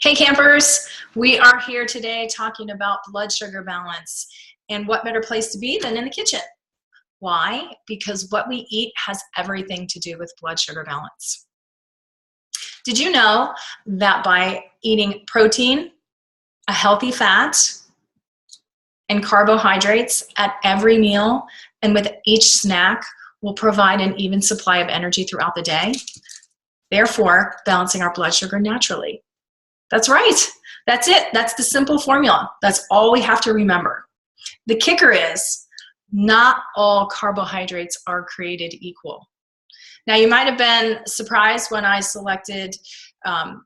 Hey campers, we are here today talking about blood sugar balance, and what better place to be than in the kitchen. Why? Because what we eat has everything to do with blood sugar balance. Did you know that by eating protein, a healthy fat, and carbohydrates at every meal and with each snack will provide an even supply of energy throughout the day, therefore balancing our blood sugar naturally? That's right. That's it. That's the simple formula. That's all we have to remember. The kicker is not all carbohydrates are created equal. Now, you might have been surprised when I selected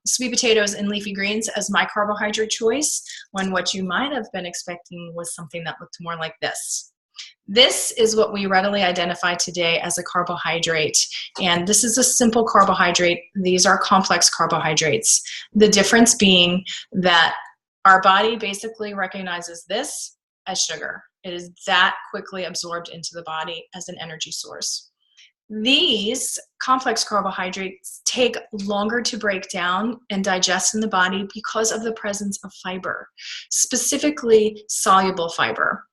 sweet potatoes and leafy greens as my carbohydrate choice, when what you might have been expecting was something that looked more like this. This is what we readily identify today as a carbohydrate, and this is a simple carbohydrate. These are complex carbohydrates. The difference being that our body basically recognizes this as sugar. It is that quickly absorbed into the body as an energy source. These complex carbohydrates take longer to break down and digest in the body because of the presence of fiber, specifically soluble fiber.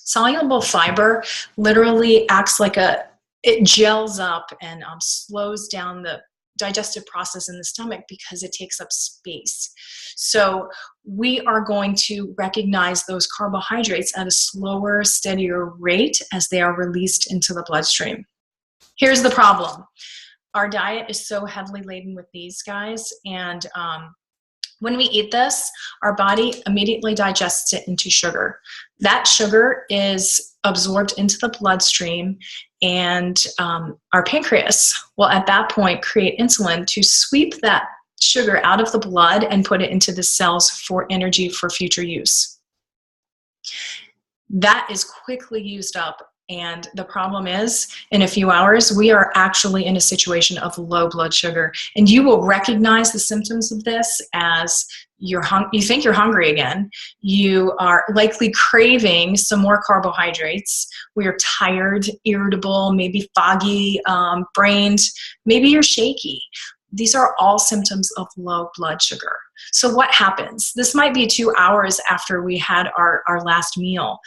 Soluble fiber literally acts like it gels up and slows down the digestive process in the stomach because it takes up space. So we are going to recognize those carbohydrates at a slower, steadier rate as they are released into the bloodstream. Here's the problem. Our diet is so heavily laden with these guys, and when we eat this, our body immediately digests it into sugar. That sugar is absorbed into the bloodstream, and our pancreas will at that point create insulin to sweep that sugar out of the blood and put it into the cells for energy for future use. That is quickly used up, and the problem is, in a few hours, we are actually in a situation of low blood sugar. And you will recognize the symptoms of this as you think you're hungry again. You are likely craving some more carbohydrates. We are tired, irritable, maybe foggy, brained. Maybe you're shaky. These are all symptoms of low blood sugar. So what happens? This might be 2 hours after we had our last meal.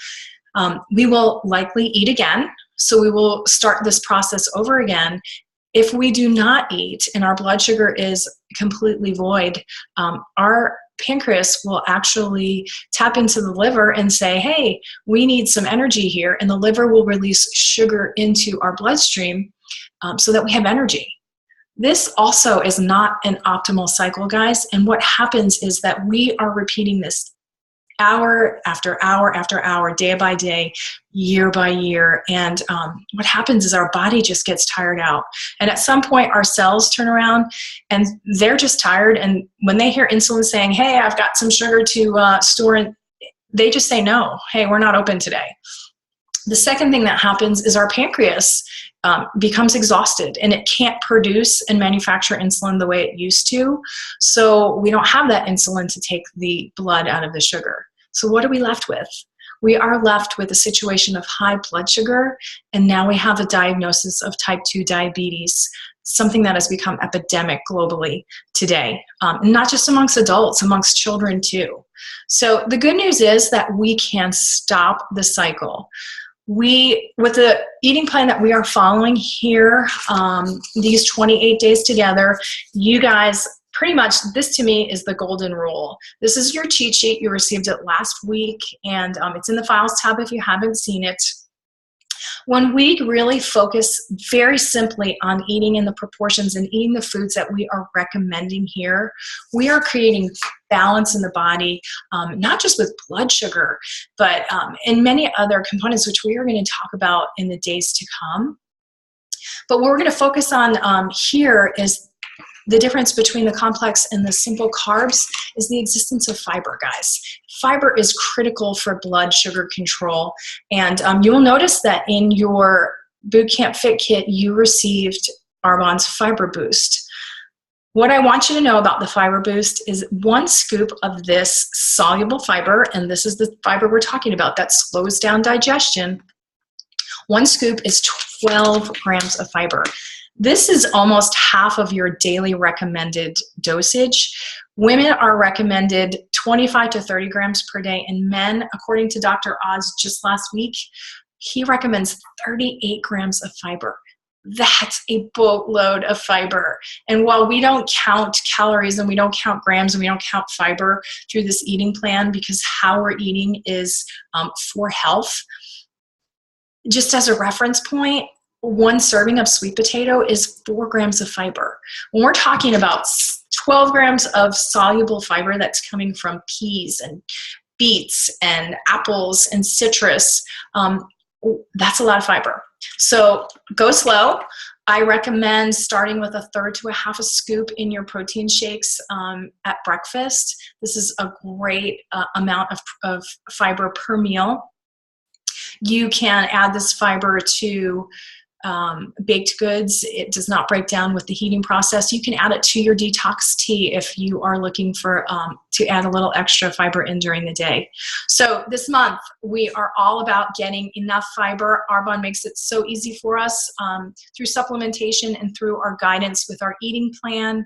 We will likely eat again, so we will start this process over again. If we do not eat and our blood sugar is completely void, our pancreas will actually tap into the liver and say, hey, we need some energy here, and the liver will release sugar into our bloodstream so that we have energy. This also is not an optimal cycle, guys, and what happens is that we are repeating this hour after hour after hour, day by day, year by year. And what happens is our body just gets tired out. And at some point, our cells turn around and they're just tired. And when they hear insulin saying, hey, I've got some sugar to store, and they just say, no, hey, we're not open today. The second thing that happens is our pancreas becomes exhausted, and it can't produce and manufacture insulin the way it used to. So we don't have that insulin to take the blood out of the sugar. So what are we left with? We are left with a situation of high blood sugar, and now we have a diagnosis of type 2 diabetes, something that has become epidemic globally today, not just amongst adults, amongst children too. So the good news is that we can stop the cycle. With the eating plan that we are following here, these 28 days together, you guys, pretty much, this to me is the golden rule. This is your cheat sheet. You received it last week, and it's in the files tab if you haven't seen it. When we really focus very simply on eating in the proportions and eating the foods that we are recommending here, we are creating balance in the body, not just with blood sugar, but in many other components, which we are going to talk about in the days to come. But what we're going to focus on here is the difference between the complex and the simple carbs is the existence of fiber, guys. Fiber is critical for blood sugar control. And you will notice that in your Boot Camp Fit Kit, you received Arbonne's Fiber Boost. What I want you to know about the Fiber Boost is 1 scoop of this soluble fiber, and this is the fiber we're talking about that slows down digestion. 1 scoop is 12 grams of fiber. This is almost half of your daily recommended dosage. Women are recommended 25 to 30 grams per day, and men, according to Dr. Oz just last week, he recommends 38 grams of fiber. That's a boatload of fiber. And while we don't count calories and we don't count grams and we don't count fiber through this eating plan, because how we're eating is for health, just as a reference point, one serving of sweet potato is 4 grams of fiber. When we're talking about 12 grams of soluble fiber that's coming from peas and beets and apples and citrus, that's a lot of fiber. So go slow. I recommend starting with 1/3 to 1/2 scoop in your protein shakes at breakfast. This is a great amount of fiber per meal. You can add this fiber to baked goods. It does not break down with the heating process. You can add it to your detox tea if you are looking for to add a little extra fiber in during the day. So this month, we are all about getting enough fiber. Arbonne makes it so easy for us through supplementation and through our guidance with our eating plan.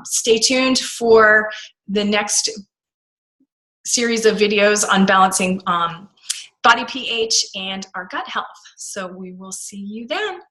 Stay tuned for the next series of videos on balancing body pH and our gut health. So we will see you then.